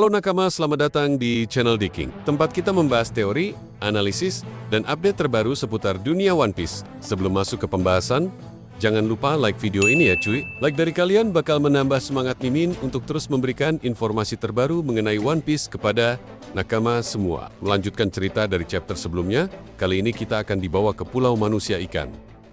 Halo nakama, selamat datang di channel Diking, tempat kita membahas teori, analisis, dan update terbaru seputar dunia One Piece. Sebelum masuk ke pembahasan, jangan lupa like video ini ya cuy. Like dari kalian bakal menambah semangat Mimin untuk terus memberikan informasi terbaru mengenai One Piece kepada nakama semua. Melanjutkan cerita dari chapter sebelumnya, kali ini kita akan dibawa ke Pulau Manusia Ikan.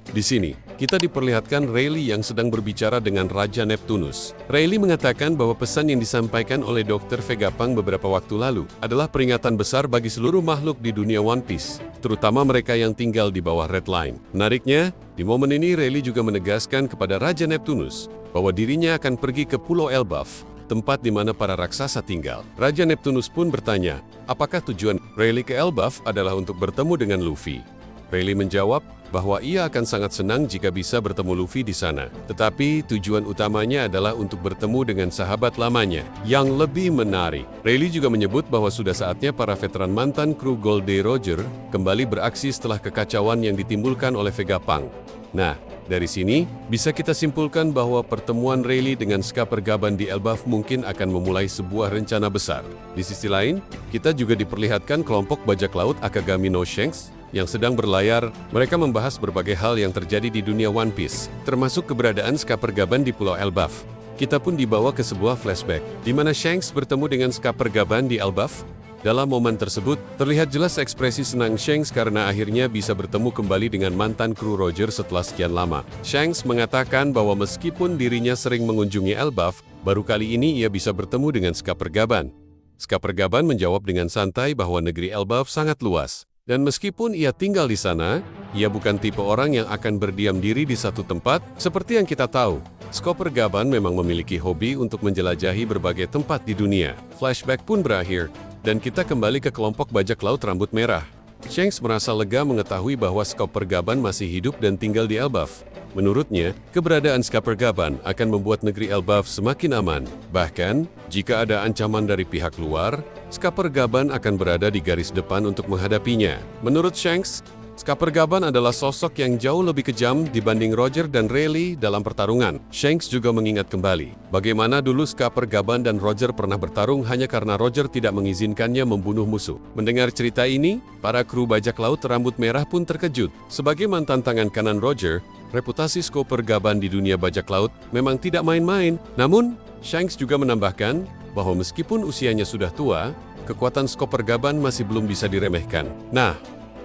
Di sini, kita diperlihatkan Rayleigh yang sedang berbicara dengan Raja Neptunus. Rayleigh mengatakan bahwa pesan yang disampaikan oleh Dr. Vegapunk beberapa waktu lalu adalah peringatan besar bagi seluruh makhluk di dunia One Piece, terutama mereka yang tinggal di bawah Red Line. Menariknya, di momen ini Rayleigh juga menegaskan kepada Raja Neptunus bahwa dirinya akan pergi ke Pulau Elbaf, tempat di mana para raksasa tinggal. Raja Neptunus pun bertanya, apakah tujuan Rayleigh ke Elbaf adalah untuk bertemu dengan Luffy? Rayleigh menjawab bahwa ia akan sangat senang jika bisa bertemu Luffy di sana. Tetapi tujuan utamanya adalah untuk bertemu dengan sahabat lamanya yang lebih menarik. Rayleigh juga menyebut bahwa sudah saatnya para veteran mantan kru Gold Day Roger kembali beraksi setelah kekacauan yang ditimbulkan oleh Vegapunk. Nah, dari sini bisa kita simpulkan bahwa pertemuan Rayleigh dengan Skipper Gaban di Elbaf mungkin akan memulai sebuah rencana besar. Di sisi lain, kita juga diperlihatkan kelompok bajak laut Akagami no Shanks yang sedang berlayar. Mereka membahas berbagai hal yang terjadi di dunia One Piece, termasuk keberadaan Skipper Gaban di Pulau Elbaf. Kita pun dibawa ke sebuah flashback, di mana Shanks bertemu dengan Skipper Gaban di Elbaf. Dalam momen tersebut, terlihat jelas ekspresi senang Shanks karena akhirnya bisa bertemu kembali dengan mantan kru Roger setelah sekian lama. Shanks mengatakan bahwa meskipun dirinya sering mengunjungi Elbaf, baru kali ini ia bisa bertemu dengan Skipper Gaban. Skipper Gaban menjawab dengan santai bahwa negeri Elbaf sangat luas. Dan meskipun ia tinggal di sana, ia bukan tipe orang yang akan berdiam diri di satu tempat. Seperti yang kita tahu, Skipper Gaban memang memiliki hobi untuk menjelajahi berbagai tempat di dunia. Flashback pun berakhir, dan kita kembali ke kelompok bajak laut rambut merah. Shanks merasa lega mengetahui bahwa Skipper Gaban masih hidup dan tinggal di Elbaf. Menurutnya, keberadaan Skipper Gaban akan membuat negeri Elbaf semakin aman. Bahkan, jika ada ancaman dari pihak luar, Skipper Gaban akan berada di garis depan untuk menghadapinya. Menurut Shanks, Skipper Gaban adalah sosok yang jauh lebih kejam dibanding Roger dan Rayleigh dalam pertarungan. Shanks juga mengingat kembali bagaimana dulu Skipper Gaban dan Roger pernah bertarung hanya karena Roger tidak mengizinkannya membunuh musuh. Mendengar cerita ini, para kru bajak laut rambut merah pun terkejut. Sebagai mantan tangan kanan Roger, reputasi Skipper Gaban di dunia bajak laut memang tidak main-main. Namun, Shanks juga menambahkan bahwa meskipun usianya sudah tua, kekuatan Skipper Gaban masih belum bisa diremehkan. Nah,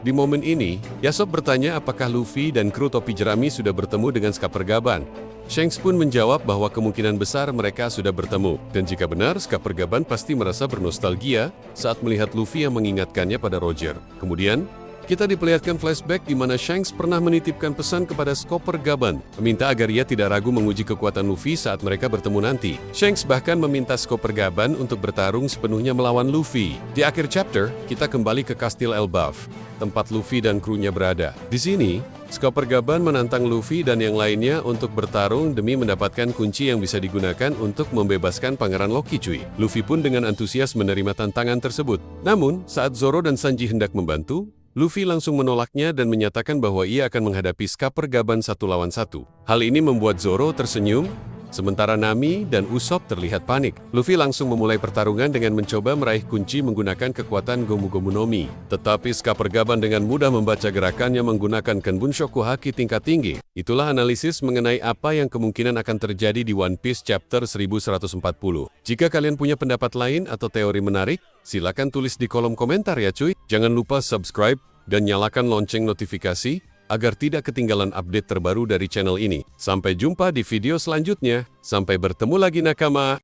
di momen ini, Yasop bertanya apakah Luffy dan kru topi jerami sudah bertemu dengan Skipper Gaban. Shanks pun menjawab bahwa kemungkinan besar mereka sudah bertemu. Dan jika benar, Skipper Gaban pasti merasa bernostalgia saat melihat Luffy yang mengingatkannya pada Roger. Kemudian, kita diperlihatkan flashback di mana Shanks pernah menitipkan pesan kepada Skipper Gaban, meminta agar ia tidak ragu menguji kekuatan Luffy saat mereka bertemu nanti. Shanks bahkan meminta Skipper Gaban untuk bertarung sepenuhnya melawan Luffy. Di akhir chapter, kita kembali ke Kastil Elbaf, tempat Luffy dan krunya berada. Di sini, Skipper Gaban menantang Luffy dan yang lainnya untuk bertarung demi mendapatkan kunci yang bisa digunakan untuk membebaskan Pangeran Loki cuy. Luffy pun dengan antusias menerima tantangan tersebut. Namun, saat Zoro dan Sanji hendak membantu, Luffy langsung menolaknya dan menyatakan bahwa ia akan menghadapi Skipper Gaban 1 lawan 1. Hal ini membuat Zoro tersenyum, sementara Nami dan Usopp terlihat panik. Luffy langsung memulai pertarungan dengan mencoba meraih kunci menggunakan kekuatan Gomu Gomu no Mi. Tetapi Skipper Gaban dengan mudah membaca gerakannya menggunakan Kenbunshoku Haki tingkat tinggi. Itulah analisis mengenai apa yang kemungkinan akan terjadi di One Piece Chapter 1140. Jika kalian punya pendapat lain atau teori menarik, silakan tulis di kolom komentar ya cuy. Jangan lupa subscribe dan nyalakan lonceng notifikasi agar tidak ketinggalan update terbaru dari channel ini. Sampai jumpa di video selanjutnya. Sampai bertemu lagi nakama.